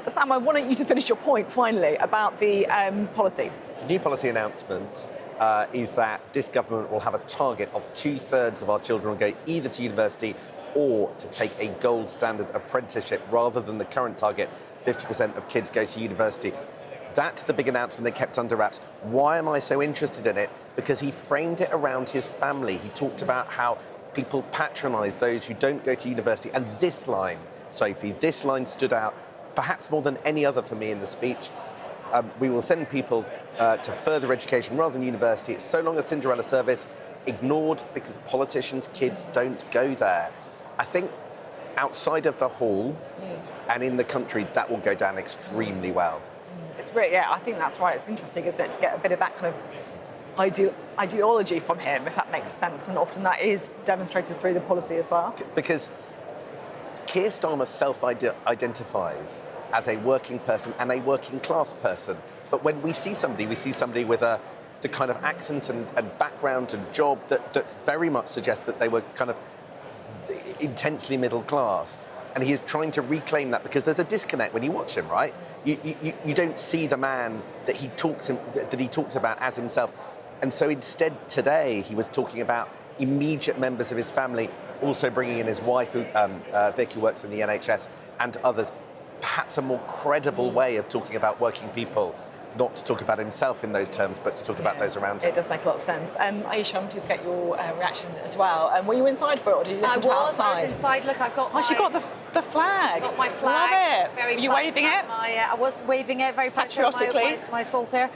Sam, I wanted you to finish your point, finally, about the policy. The new policy announcement is that this government will have a target of 2/3 of our children will go either to university or to take a gold standard apprenticeship, rather than the current target, 50% of kids go to university. That's the big announcement they kept under wraps. Why am I so interested in it? Because he framed it around his family. He talked about how people patronise those who don't go to university. And this line, Sophie, this line stood out perhaps more than any other for me in the speech. We will send people to further education rather than university. It's so long a Cinderella service, ignored because politicians' kids don't go there. I think outside of the hall and in the country, that will go down extremely well. It's really, yeah, I think that's right. It's interesting, isn't it, to get a bit of that kind of ideology from him, if that makes sense. And often that is demonstrated through the policy as well. Because Keir Starmer self-identifies as a working person and a working class person. But when we see somebody with the kind of accent and background and job that very much suggests that they were kind of intensely middle class. And he is trying to reclaim that, because there's a disconnect when you watch him, right? You don't see the man that he talks about as himself. And so instead today he was talking about immediate members of his family, also bringing in his wife, Vic, who works in the NHS, and others. Perhaps a more credible way of talking about working people, not to talk about himself in those terms, but to talk about those around him. It does make a lot of sense. Aisha, I'm pleased to get your reaction as well. Were you inside for it, or did you listen to outside? I was inside. Look, I've got my... Oh, she got the flag. I've got my flag. Love it. Very Were you waving it? I was waving it very patriotically. My salter.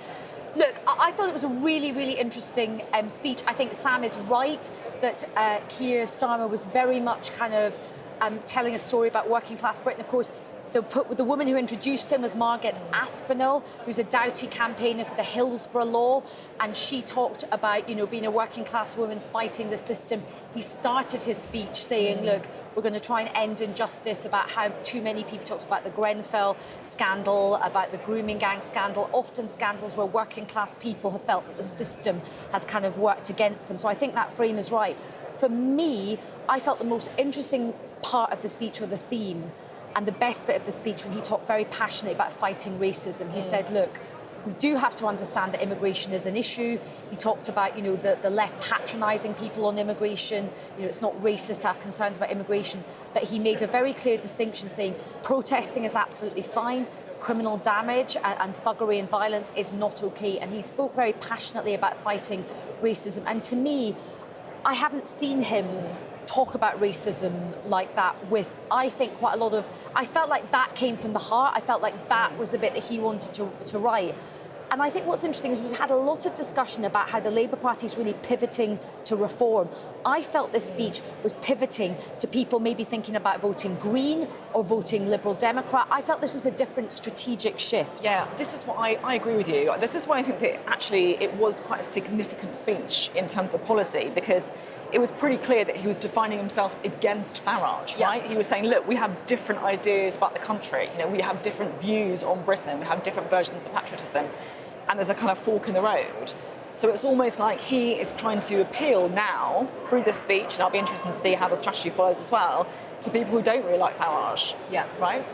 Look, I thought it was a really, really interesting speech. I think Sam is right that Keir Starmer was very much kind of telling a story about working class Britain. Of course, the woman who introduced him was Margaret Aspinall, who's a doughty campaigner for the Hillsborough Law, and she talked about, being a working class woman fighting the system. He started his speech saying, look, we're going to try and end injustice, about how too many people talked about the Grenfell scandal, about the grooming gang scandal, often scandals where working class people have felt that the system has kind of worked against them. So I think that frame is right. For me, I felt the most interesting part of the speech, or the theme, and the best bit of the speech, when he talked very passionately about fighting racism. He said, look, we do have to understand that immigration is an issue. He talked about, the left patronising people on immigration. It's not racist to have concerns about immigration. But he made a very clear distinction, saying protesting is absolutely fine. Criminal damage and thuggery and violence is not okay. And he spoke very passionately about fighting racism. And to me, I haven't seen him talk about racism like that with, I think, quite a lot of... I felt like that came from the heart. I felt like that was the bit that he wanted to write. And I think what's interesting is we've had a lot of discussion about how the Labour Party is really pivoting to reform. I felt this speech was pivoting to people maybe thinking about voting Green or voting Liberal Democrat. I felt this was a different strategic shift. Yeah, this is what I agree with you. This is why I think that actually it was quite a significant speech in terms of policy, because it was pretty clear that he was defining himself against FARAGE, right? He was saying, look, we have different ideas about the country. We have different views on Britain. We have different versions of patriotism. And there's a kind of fork in the road. So it's almost like he is trying to appeal now through this speech, and I'll be interested to see how the strategy follows as well, to people who don't really like FARAGE. Yeah. Right?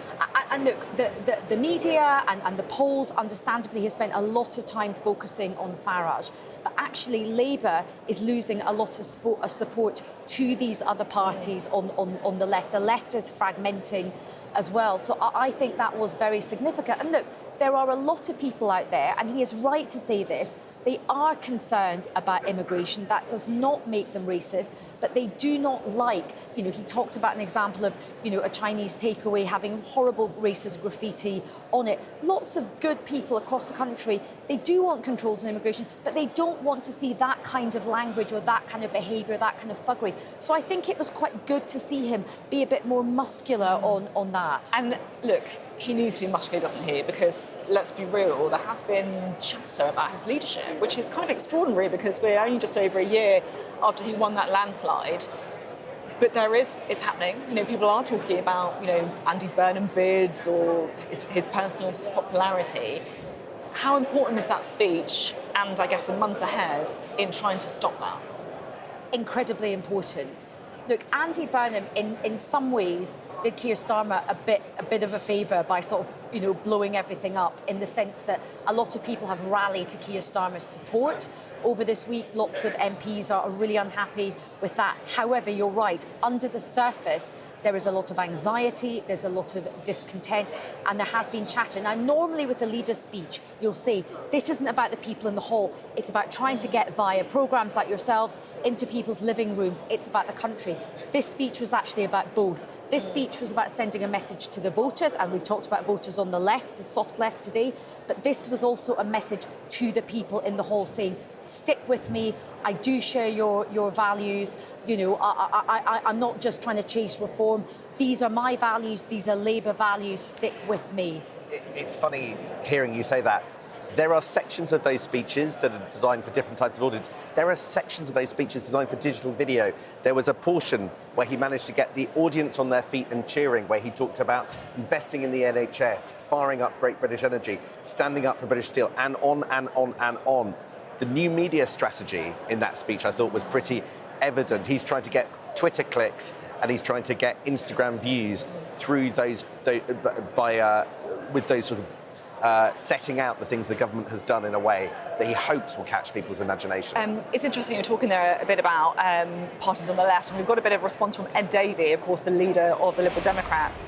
And look, the media and the polls, understandably, have spent a lot of time focusing on FARAGE. But actually, Labour is losing a lot of support to these other parties on the left. The left is fragmenting as well. So I think that was very significant. And look, there are a lot of people out there, and he is right to say this, they are concerned about immigration. That does not make them racist, but they do not like, he talked about an example of, a Chinese takeaway having horrible racist graffiti on it. Lots of good people across the country, they do want controls on immigration, but they don't want to see that kind of language or that kind of behaviour, that kind of thuggery. So I think it was quite good to see him be a bit more muscular on that. And look, he needs to be muscular, doesn't he? Because let's be real, there has been chatter about his leadership, which is kind of extraordinary because we're only just over a year after he won that landslide. But it's happening. People are talking about, Andy Burnham bids or his personal popularity. How important is that speech, and I guess the months ahead, in trying to stop that? Incredibly important. Look, Andy Burnham, in some ways, did Keir Starmer a bit of a favour by sort of blowing everything up, in the sense that a lot of people have rallied to Keir Starmer's support over this week. Lots of MPs are really unhappy with that. However, you're right, under the surface, there is a lot of anxiety, there's a lot of discontent, and there has been chatter. Now, normally with the leader's speech, you'll see this isn't about the people in the hall. It's about trying to get via programmes like yourselves into people's living rooms. It's about the country. This speech was actually about both. This speech was about sending a message to the voters, and we've talked about voters on the left, the soft left today, but this was also a message to the people in the hall saying, stick with me, I do share your values, I'm not just trying to chase reform. These are my values, these are Labour values, stick with me. It's funny hearing you say that. There are sections of those speeches that are designed for different types of audience. There are sections of those speeches designed for digital video. There was a portion where he managed to get the audience on their feet and cheering, where he talked about investing in the NHS, firing up Great British Energy, standing up for British Steel, and on and on and on. The new media strategy in that speech, I thought, was pretty evident. He's trying to get Twitter clicks and he's trying to get Instagram views through those with those sort of setting out the things the government has done in a way that he hopes will catch people's imagination. It's interesting, you're talking there a bit about parties on the left, and we've got a bit of response from Ed Davey, of course, the leader of the Liberal Democrats.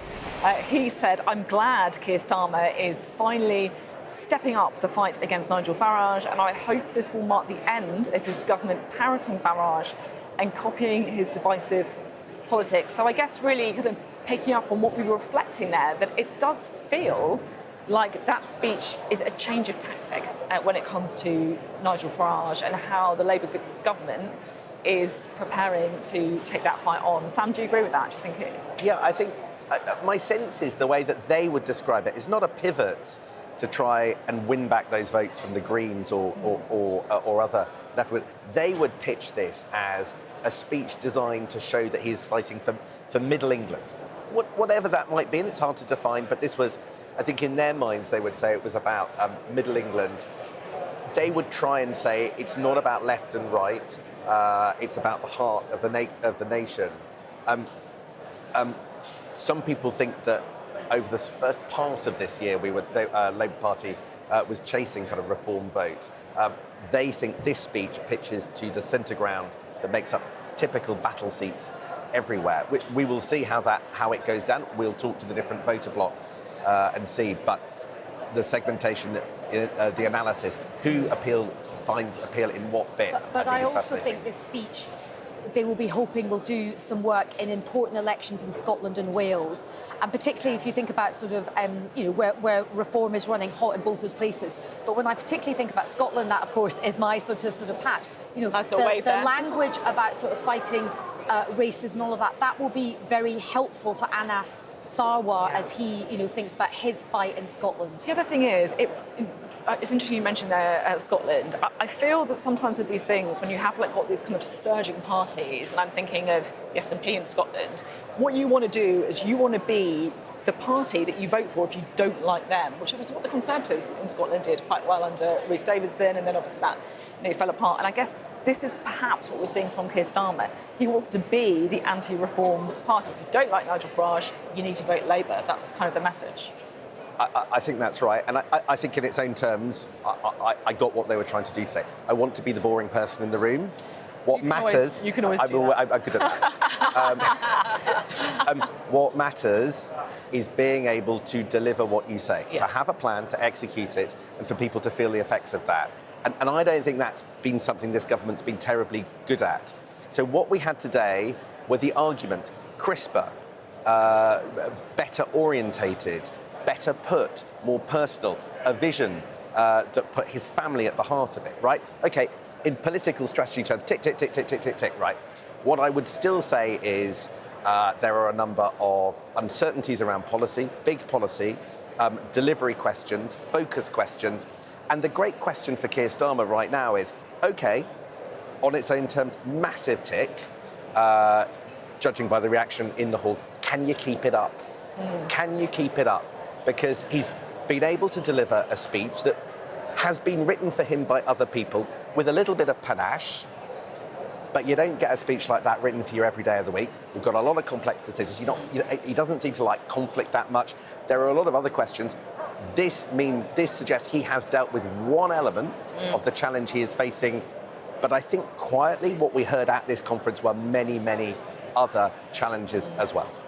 He said, I'm glad Keir Starmer is finally stepping up the fight against Nigel Farage, and I hope this will mark the end of his government parroting Farage and copying his divisive politics. So I guess really kind of picking up on what we were reflecting there, that it does feel like that speech is a change of tactic when it comes to Nigel Farage and how the Labour government is preparing to take that fight on. Sam, do you agree with that? Do you think it? Yeah, I think my sense is the way that they would describe it is not a pivot to try and win back those votes from the Greens or other left. They would pitch this as a speech designed to show that he's fighting for Middle England. Whatever that might be, and it's hard to define, but this was, I think in their minds, they would say it was about Middle England. They would try and say it's not about left and right, it's about the heart of the nation. Some people think that over the first part of this year, Labour Party was chasing kind of reform vote. They think this speech pitches to the centre ground that makes up typical battle seats everywhere. We will see how it goes down. We'll talk to the different voter blocks and see. But the segmentation, the analysis, who finds appeal in what bit. But I also think this speech, they will be hoping will do some work in important elections in Scotland and Wales, and particularly if you think about sort of where reform is running hot in both those places. But when I particularly think about Scotland, that of course is my sort of patch. The language about sort of fighting racism and all of that will be very helpful for Anas Sarwar as he thinks about his fight in Scotland. The other thing is, it's interesting you mentioned there Scotland. I feel that sometimes with these things, when you have got these kind of surging parties, and I'm thinking of the SNP in Scotland, what you want to do is you want to be the party that you vote for if you don't like them, which was what the Conservatives in Scotland did quite well under Ruth Davidson, and then obviously that fell apart. And I guess this is perhaps what we're seeing from Keir Starmer. He wants to be the anti-reform party. If you don't like Nigel Farage, you need to vote Labour. That's kind of the message. I think that's right, and I think in its own terms, I got what they were trying to do. Say, I want to be the boring person in the room. What matters? You can always do that. I'm good at that. What matters is being able to deliver what you say, to have a plan, to execute it, and for people to feel the effects of that. And I don't think that's been something this government's been terribly good at. So what we had today were the arguments, crisper, better orientated, better put, more personal, a vision that put his family at the heart of it, right? Okay, in political strategy terms, tick, tick, tick, tick, tick, tick, tick, right? What I would still say is there are a number of uncertainties around policy, big policy, delivery questions, focus questions, and the great question for Keir Starmer right now is, okay, on its own terms, massive tick, judging by the reaction in the hall, can you keep it up? Can you keep it up? Because he's been able to deliver a speech that has been written for him by other people with a little bit of panache, but you don't get a speech like that written for you every day of the week. We've got a lot of complex decisions. He doesn't seem to like conflict that much. There are a lot of other questions. This suggests he has dealt with one element of the challenge he is facing. But I think quietly what we heard at this conference were many, many other challenges as well.